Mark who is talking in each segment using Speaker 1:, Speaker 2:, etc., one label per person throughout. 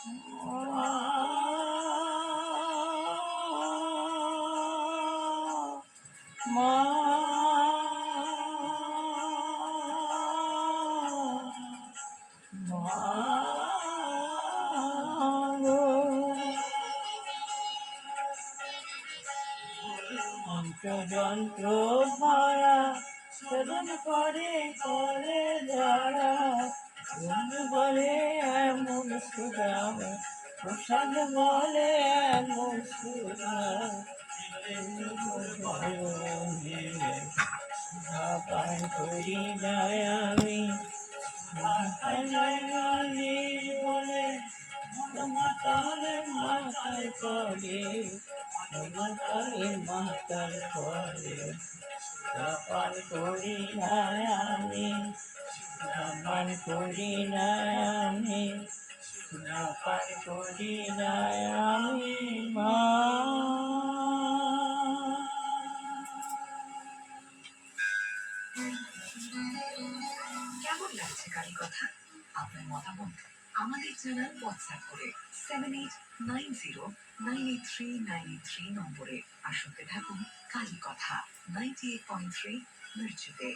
Speaker 1: মা যন্ত্র ভরা সেবন করে করে যারা বন্ধু বলে এমন সুদাম প্রসাদ বলে এমন সুদাম পান করি যায় আমি বলে মাতালে মাথায় করে মাতার করে পান করি না আমি পান করি না আমি পান করি না আমি মা।
Speaker 2: কেমন লাগছে কালী কথা? আপনার মতামত আমাদের জানান হোয়াটসঅ্যাপ করে 7890983983 নম্বরে। আর শুনতে থাকুন কালী কথা 98.3 মির্চিতে।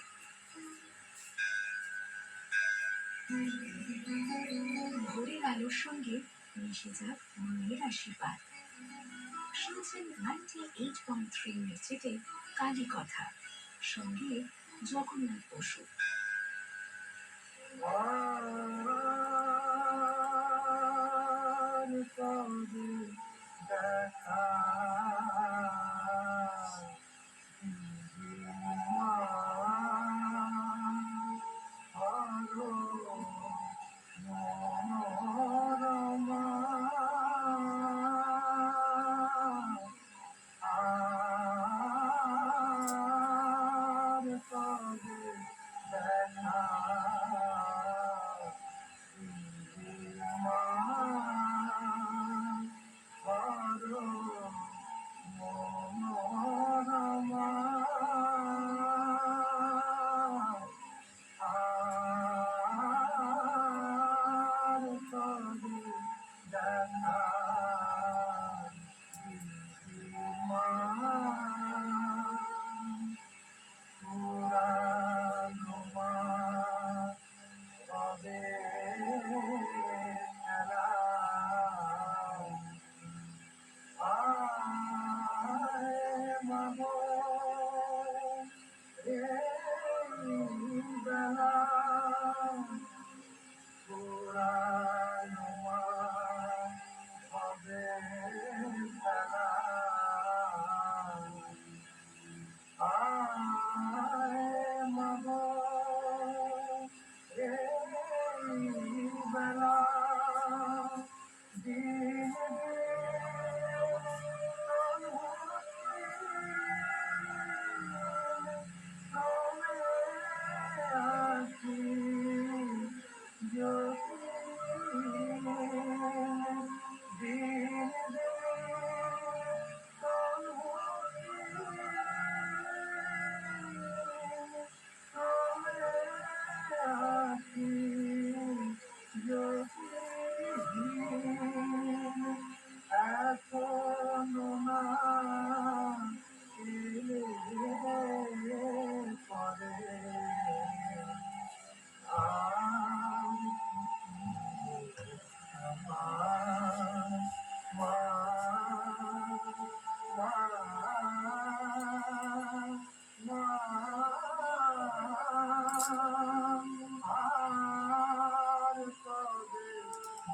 Speaker 2: ভোরের আলোর সঙ্গে মিশে যাক মনের আশীর্বাদ। শুনছেন 98.3 মির্চিতে কালী কথা, সঙ্গে জগন্নাথ বসু।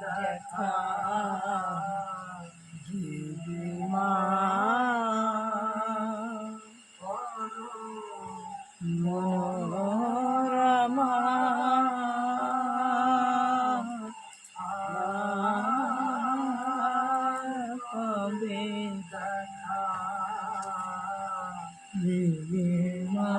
Speaker 2: দেখা দিবি মা মনোরমা কবে দেখা দিবি মা।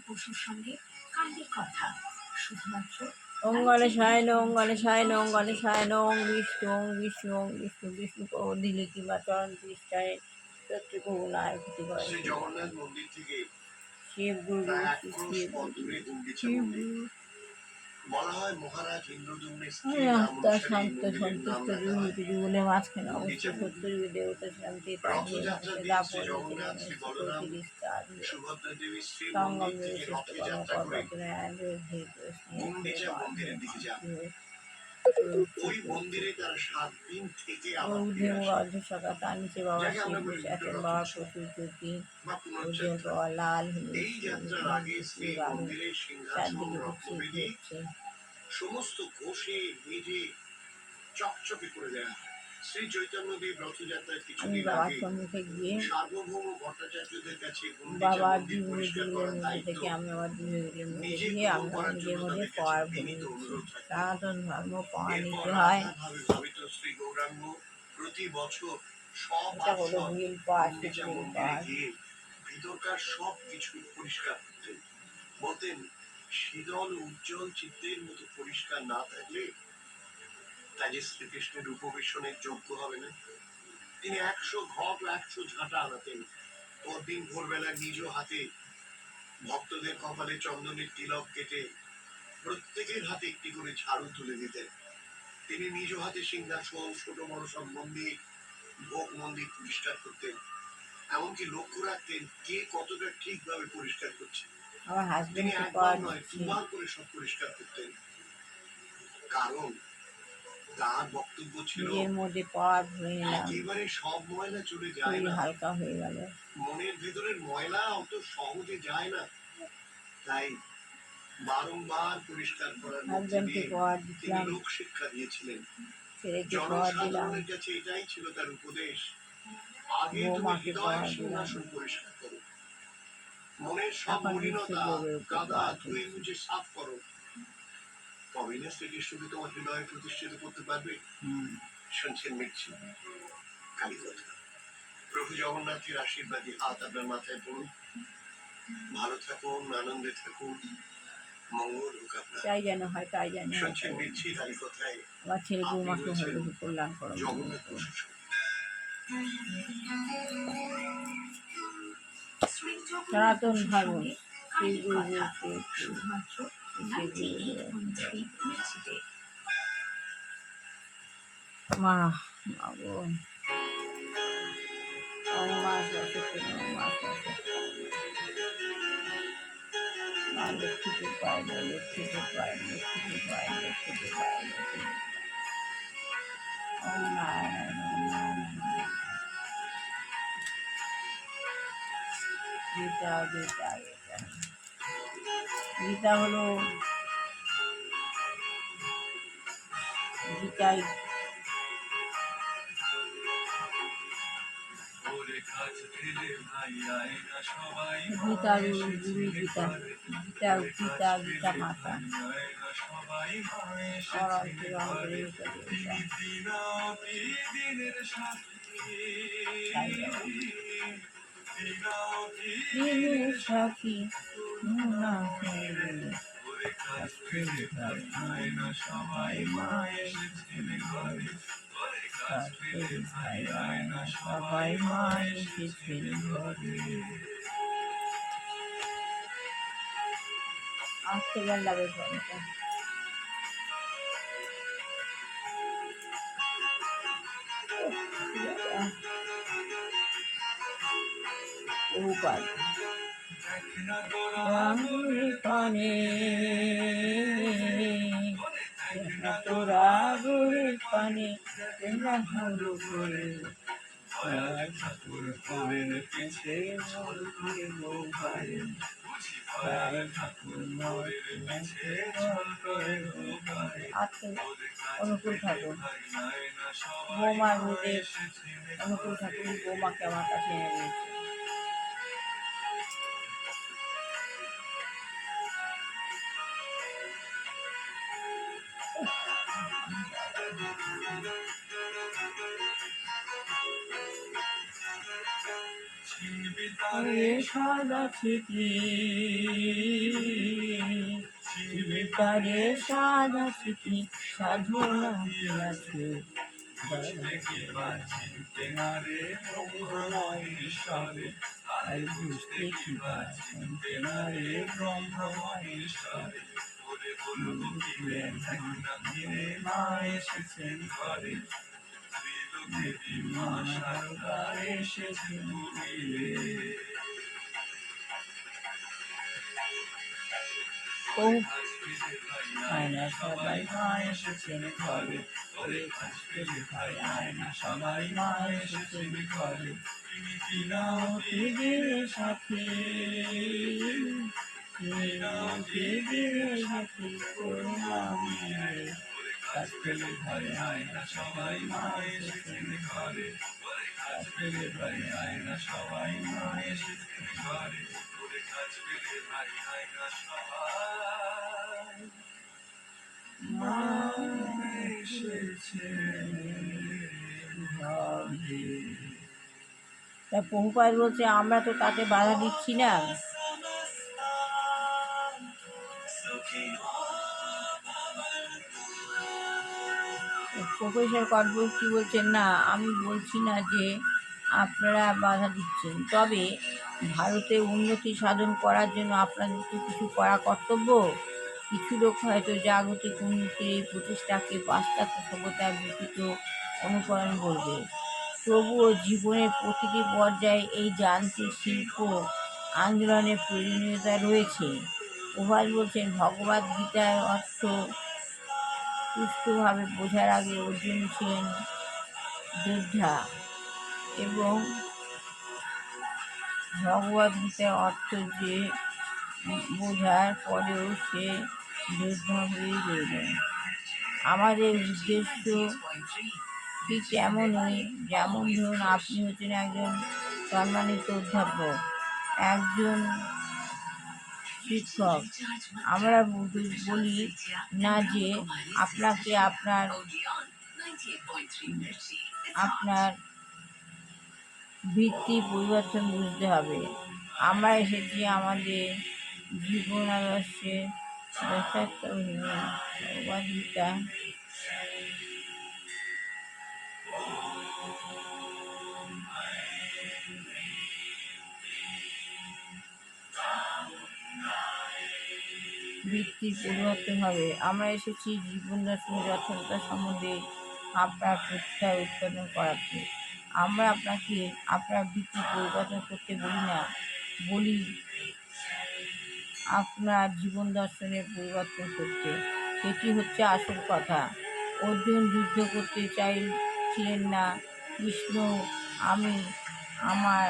Speaker 2: পশুর সঙ্গে কাণ্ডের কথা শুধুমাত্র
Speaker 1: ওং গণেশায় নং গণেশায় নং গণেশায় নং বিষ্ণু বিষ্ণু বিষ্ণু বিষ্ণু দিলে কিংবা চরণ পৃষ্ঠায় শত্রুকে নাই ক্ষতি করে
Speaker 3: শ্রী জগন্নাথ মন্দির থেকে
Speaker 1: শিব গুরু
Speaker 3: প্রায় 1 ক্রোশ
Speaker 1: শিব
Speaker 3: পথ দূরে গুন্ডিচা
Speaker 1: শিব
Speaker 3: মন্দির। বলা হয় মহারাজ ইন্দ্রদ্যুম্নের স্ত্রী
Speaker 1: আমি
Speaker 3: নাম
Speaker 1: আত্মা
Speaker 3: অনুসারে এই
Speaker 1: শান্ত
Speaker 3: মন্দিরের নাম
Speaker 1: সন্তুষ্ট
Speaker 3: রাখা হয়
Speaker 1: জীবনের মাঝখানে অবস্থিত
Speaker 3: গুন্ডিচা মন্দির।
Speaker 1: সত্তর দেবতা শান্তি তার দিয়ে
Speaker 3: রথযাত্রার
Speaker 1: মানুষের
Speaker 3: দিন শ্রী
Speaker 1: দাপন
Speaker 3: জগন্নাথ শ্রী বলরাম
Speaker 1: প্রতিষ্ঠা
Speaker 3: সুভদ্রা দেবী শ্রী
Speaker 1: সঙ্গম
Speaker 3: মন্দির থেকে
Speaker 1: শ্রেষ্ঠ
Speaker 3: রথে যাত্রা করে গুন্ডিচা মন্দিরের দিকে যান। ওই মন্দিরে তার 7 দিন থেকে আবার ফিরে আসেন,
Speaker 1: অধ্যক্ষতা তার নিচে বাবা
Speaker 3: যাকে আমরা
Speaker 1: শিব
Speaker 3: বলি
Speaker 1: বসে আছেন,
Speaker 3: রুদ্ররথ
Speaker 1: বাবা
Speaker 3: উৎসব
Speaker 1: প্রচুর জ্যোতি
Speaker 3: বা
Speaker 1: উজ্জ্বল
Speaker 3: পুনর্যাত্রা।
Speaker 1: বাবা লাল
Speaker 3: এই যাত্রার আগে শ্রী মন্দিরের সিংহাসন
Speaker 1: চারদিকে
Speaker 3: রত্নবেদী
Speaker 1: হচ্ছে
Speaker 3: সমস্ত ঘষে মেজে চকচকে করে দেয়া হয়। শ্রী চৈতন্যদেব রথযাত্রার
Speaker 1: আমি
Speaker 3: কিছুদিন
Speaker 1: বাবার
Speaker 3: আগে
Speaker 1: সম্মুখে গিয়ে
Speaker 3: সার্বভৌম ভট্টাচার্যদের কাছে গুন্ডিচা
Speaker 1: বাবার
Speaker 3: মন্দির পরিষ্কার
Speaker 1: দিগুলোর
Speaker 3: করার
Speaker 1: মধ্যে
Speaker 3: দায়িত্ব
Speaker 1: থেকে আমি আমার দিগুলোর মধ্যে
Speaker 3: নিজে
Speaker 1: দিয়ে আমি
Speaker 3: গ্রহণ করার
Speaker 1: নিজের
Speaker 3: জন্য
Speaker 1: মধ্যে
Speaker 3: তাদের কাছে
Speaker 1: পাওয়ার ভরে
Speaker 3: বিনীত
Speaker 1: দিচ্ছি।
Speaker 3: অনুরোধ রাখেন।
Speaker 1: সনাতন ধর্ম পাওয়া
Speaker 3: এরপর
Speaker 1: নিতে হয়,
Speaker 3: রাধাভাবে ভাবিত শ্রী গৌরাঙ্গ প্রতি বছর
Speaker 1: এটা হলো
Speaker 3: সপার্শ্বদ
Speaker 1: হুইল পাওয়ার
Speaker 3: গুন্ডিচা
Speaker 1: হুইল
Speaker 3: মন্দিরে
Speaker 1: পাওয়ার
Speaker 3: গিয়ে ভিতরকার সব কিছু পরিষ্কার করতেন। বলতেন শীতল উজ্জ্বল চিত্রের মতো পরিষ্কার না থাকলে তা যে শ্রীকৃষ্ণের উপবেশনের যোগ্য হবে না। তিনি 100 ঘট 100 ঝাঁটা আনাতেন। পরদিন ভোরবেলা নিজ হাতে ভক্তদের কপালে চন্দনের তিলক কেটে প্রত্যেকের হাতে একটি করে ঝাড়ু তুলে দিতেন। তিনি নিজ হাতে সিংহাসন ছোট বড় সব মন্দির ভোগ মন্দির পরিষ্কার করতেন। এমনকি লক্ষ্য রাখতেন কে কতটা ঠিকভাবে পরিষ্কার করছে।
Speaker 1: আমার
Speaker 3: তিনি
Speaker 1: হাজবেন্ডকে
Speaker 3: একবার
Speaker 1: পাওয়ার
Speaker 3: নয়
Speaker 1: দিচ্ছি।
Speaker 3: 2 বার করে সব পরিষ্কার করতেন। কারণ তার বক্তব্য ছিল
Speaker 1: নিজের মধ্যে পাওয়ার ভরে নিলাম,
Speaker 3: একেবারে সব ময়লা চলে যায়
Speaker 1: শরীর
Speaker 3: না,
Speaker 1: হালকা হয়ে গেল।
Speaker 3: মনের ভেতরের ময়লা অত সহজে যায় না। তাই বারংবার পরিষ্কার করার মধ্যে
Speaker 1: হাজবেন্ডকে
Speaker 3: দিয়ে
Speaker 1: পাওয়ার
Speaker 3: তিনি
Speaker 1: দিচ্ছিলাম,
Speaker 3: লোক শিক্ষা দিয়েছিলেন।
Speaker 1: ছেলেকে পাওয়ার দিলাম,
Speaker 3: জনসাধারণের কাছে এটাই ছিল তার উপদেশ। আগে তুমি
Speaker 1: বৌমাকে
Speaker 3: হৃদয়ের
Speaker 1: পাওয়ার দিলাম।
Speaker 3: সিংহাসন পরিষ্কার করো, মনের সব
Speaker 1: এখন
Speaker 3: মলিনতা
Speaker 1: বিশ্বদেবের উপর
Speaker 3: কাদা
Speaker 1: পাওয়ার
Speaker 3: ধুয়ে
Speaker 1: দিচ্ছি।
Speaker 3: মুছে সাফ করো। তবেই না শ্রীকৃষ্ণকে তোমার হৃদয়ে প্রতিষ্ঠিত করতে পারবে। শুনছেন মিটছি কালী কথা। প্রভু জগন্নাথের আশীর্বাদী হাত আপনার মাথায় পড়ুন। ভালো থাকুন, আনন্দে থাকুন, মঙ্গল হোক আপনার।
Speaker 1: তাই যেন হয়, তাই যেন হয়।
Speaker 3: শুনছেন মিটছি কালী কথায়।
Speaker 1: আমার ছেলে
Speaker 3: আপনি
Speaker 1: বৌমাকে
Speaker 3: রয়েছেন
Speaker 1: হলো কল্যাণ করো।
Speaker 3: জগন্নাথ বসুর সঙ্গে।
Speaker 2: শ্রী
Speaker 1: সনাতন
Speaker 2: জগন্নাথ
Speaker 1: ধর্ম
Speaker 2: পশুর
Speaker 1: শ্রী
Speaker 2: সঙ্গে
Speaker 1: গুরু
Speaker 2: কাণ্ডের কথা
Speaker 1: শ্রী
Speaker 2: শুধুমাত্র
Speaker 1: শ্রী
Speaker 2: 98.3 মির্চিতে।
Speaker 1: মা গো মা সরস্বতী মা সরস্বতী মা লক্ষ্মীকে পায় না, লক্ষ্মীকে পায়, লক্ষ্মীকে পায়, লক্ষ্মীকে পায়, লক্ষ্মীকে পায়। ওম নারায়ণ ওম নারায়ণ। গীতা গীতা গীতা গীতা হলো গীতাই গীতা গুরু গুরু গীতা গীতা গীতা গীতা মাতা সাক্ষী সবাই মায়ের সবাই মায়ের আসতে গেল লাগে ফোনটা। উপায় পানে তোরা গোরের পানে হলো করে ঠাকুর পানের পিছে অনুকূল ঠাকুর বৌমার হৃদয় অনুকূল ঠাকুর বৌমাকে আমার কাছে এনে দিয়েছে।
Speaker 3: চিনবি
Speaker 1: ওরে সাদা চিঠি চিরকারে সাদা চিঠি সাধনা দিয়াছে আর বুঝতে কি পারছেন তেনারে ব্রহ্মমহেশ্বরে মা এসেছেন ঘরে মা সারদা এসেছেন ঘুরিয়ে। ও আয়না সবাই মা এসেছেন ঘরে ওরে ভাই আয়না সবাই মা এসেছেন ঘরে দিনের সাথে দিনের সাথে করলাম কাজ পেলে ঘরে আয়না সবাই মা এসেছেন ঘরে কাজ পেলে ভাই আয়না সবাই মা এসেছেন ঘরে কাজ পেলে ভাই আয়না সবাই মা এসেছেন ঘরে। তা বহুপাত বলছে আমরা তো তাকে বাধা দিচ্ছি না। প্রফেসর কটবর্তী বলছেন না, আমি বলছি না যে আপনারা বাধা দিচ্ছেন, তবে ভারতে উন্নতি সাধন করার জন্য আপনাদের তো কিছু করা কর্তব্য। কিছু লোক হয়তো জাগতিক উন্নতির এই প্রতিষ্ঠাকে পাশ্চাত্য সভ্যতার ব্যতীত অনুকরণ করবে, তবুও জীবনের প্রতিটি পর্যায়ে এই যান্ত্রিক শিল্প আন্দোলনের প্রয়োজনীয়তা রয়েছে। প্রভাস বলছেন ভগবদ্ গীতার অর্থ সুষ্ঠুভাবে বোঝার আগে অর্জুন ছিলেন যোদ্ধা এবং ভগবদ্ গীতার অর্থ যে বোঝার পরেও সে যোদ্ধা হয়েই রইলেন। আমাদের উদ্দেশ্য ঠিক তেমনই, যেমন ধরুন আপনি হচ্ছেন একজন সম্মানিত অধ্যাপক, একজন শিক্ষক। আমরা বলি না যে আপনাকে আপনার ভিত্তি পরিবর্তন বুঝতে হবে। আমরা এসেছি আমাদের জীবন আদর্শে যথার্থ ভগবদ্গীতা ভিত্তির পরিবর্তন হবে। আমরা এসেছি জীবন দর্শনের যথার্থতা সম্বন্ধে আপনার প্রত্যয় উৎপাদন করাতে। আমরা আপনাকে আপনার ভিত্তি পরিবর্তন করতে বলি না, বলি আপনার জীবন দর্শনের পরিবর্তন করতে। সেটি হচ্ছে আসল কথা। অর্জুন যুদ্ধ করতে চাইছিলেন না, কৃষ্ণ আমি আমার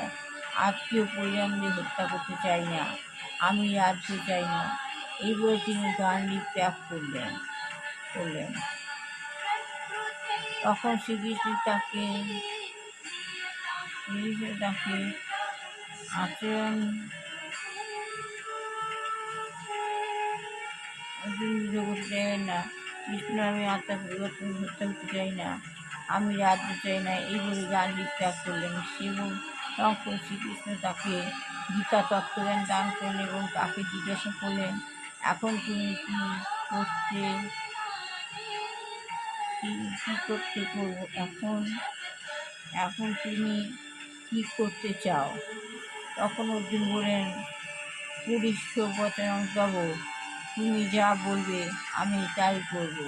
Speaker 1: আত্মীয় পরিজনদের হত্যা করতে চাই না, আমি রাজ্য চাই না, এই বলে তিনি গান্ডীব ত্যাগ করলেন। তখন শ্রীকৃষ্ণ তাকে আচরণ যুদ্ধ করতে চাইবেন না, কৃষ্ণ আমি আত্মা পরিবর্তন হত্যা করতে চাই না, আমি রাজ্য চাই না, এই বলে গান্ডীব ত্যাগ করলেন। তখন শ্রীকৃষ্ণ তাকে গীতা তত্ত্বজ্ঞান দান করলেন এবং তাকে জিজ্ঞাসা করলেন, এখন তুমি কি করতে করবো, এখন তুমি কি করতে চাও? তখন অর্জুন বলেন, পুরীশ্ব বচনং তব, তুমি যা বলবে আমি তাই করব।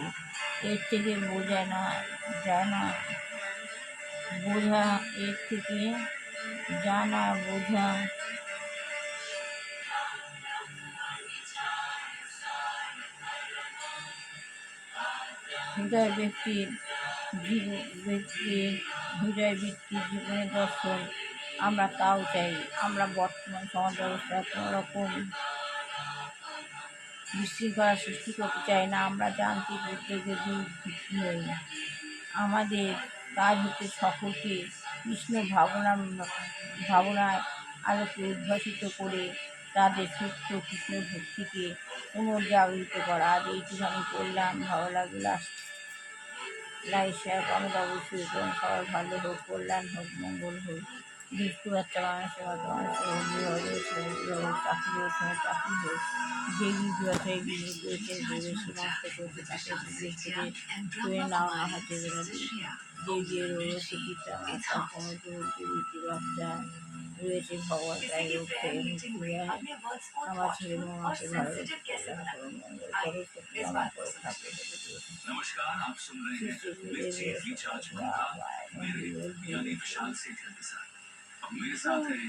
Speaker 1: এর থেকে বোঝা জানা বোঝা হৃদয় ব্যক্তির জীবনের দর্শন। আমরা তাও চাই। আমরা বর্তমান সমাজ ব্যবস্থায় কোনো রকম বিশৃঙ্খলা সৃষ্টি করতে চাই না। আমরা যান্ত্রিক উদ্যোগে ভিত্তি হই। আমাদের কাজ হচ্ছে সকলকে কৃষ্ণ ভাবনার আলোকে উদ্ভাসিত করে তাদের সুস্থ কৃষ্ণ ভক্তিকে পুনর্জাগরিত করা। আজ এইটুখানি করলাম, ভালো লাগলো। লাইক শেয়ার কমেন্ট অবশ্যই করুন। সবার ভালো হোক, কল্যাণ হোক, মঙ্গল হোক। দুষ্টু বাচ্চা মানুষের মতো মানুষের হলি হবে ছেলেগুলো হোক চাকরি হোক সময় চাকরি হোক যে ব্যবসায়ী বিনিয়োগ করেছে যে বেশি নষ্ট করেছে তাকে বিদেশ থেকে তুলে নেওয়া না হচ্ছে যেন যে বিয়ে রয়েছে পিতা মাতা কোনো যুবতী বাচ্চা রয়েছে ভগবান তাই রোগ থেকে মুক্তি দেয় আমার ছেলে মামাকে ভালো মঙ্গল করে সত্যি আমার করে থাকে
Speaker 4: नमस्कार, आप सुन रहे हैं मिर्ची रिचार्ज का मेरे यानी विशाल सेठिया के साथ। अब मेरे साथ है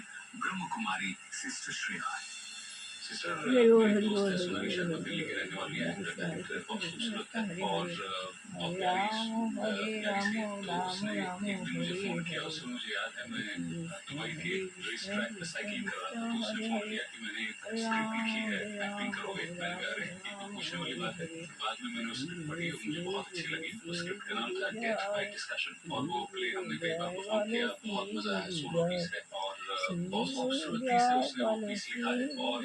Speaker 4: ब्रह्म कुमारी सिस्टर श्रेया। सिस्टर सुनारी शर्मा दिल्ली की रहने वाली है, बहुत खूबसूरत है और बहुत प्यारी एक दिन मुझे फोन किया, उससे मुझे याद है मैं दुबई के रेस ट्रैक पे साइकिलिंग कर रहा था, तो उसने फोन किया कि मैंने एक स्क्रिप्ट लिखी है, एक्टिंग करोगे? मैंने कहा अरे ये तो पूछने वाली बात है। बाद में मैंने उस स्क्रिप्ट पढ़ी और मुझे बहुत अच्छी लगी। उस स्क्रिप्ट का नाम था गेट बाय डिस्कशन और वो प्ले हमने कई बार परफॉर्म किया, बहुत मजा आया। सोलो पीस है और बहुत खूबसूरती से उसने वो पीस लिखा है और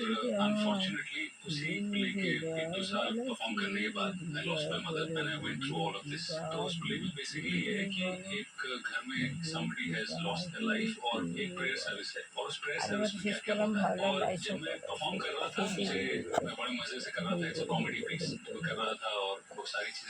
Speaker 4: अनफॉर्चुनेटली उसी प्ले के 1-2 साल परफॉर्म करने के बाद I lost my mother and I went through all of this. तो उस प्ले में बेसिकली ये है कि एक घर में somebody has lost their life और एक प्रेयर सर्विस है और उस प्रेयर सर्विस में क्या क्या होता है। और जब मैं परफॉर्म कर रहा था मुझे मैं बड़े मजे से कर रहा था, इट्स अ कॉमेडी पीस कर रहा था और बहुत सारी चीजें